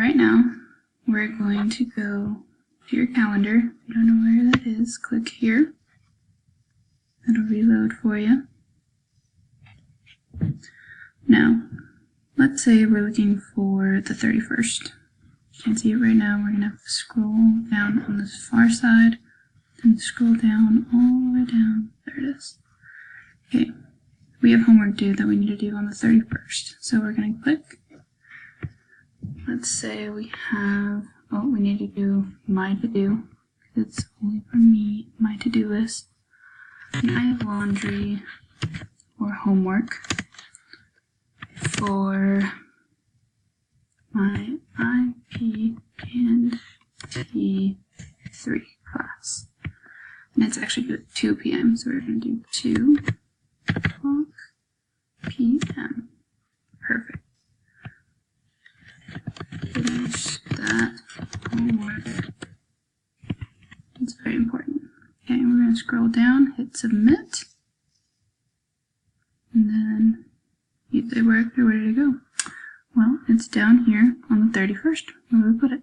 right now, we're going to go to your calendar. If you don't know where that is, click here. It'll reload for you. Now, let's say we're looking for the 31st. You can't see it right now. We're going to have to scroll down on this far side and scroll down all the way down. There it is. Okay, we have homework due that we need to do on the 31st. So we're going to click. Let's say we have, we need to do my to-do. It's only for me, my to-do list. And I have laundry or homework for my IP and P3 class. And it's actually due at 2 p.m. So we're going to do 2 o'clock p.m. Perfect. Finish that homework. It's very important. Okay, we're going to scroll down, hit submit, and then it worked. Where did it go? Well, it's down here on the 31st. Where do we put it?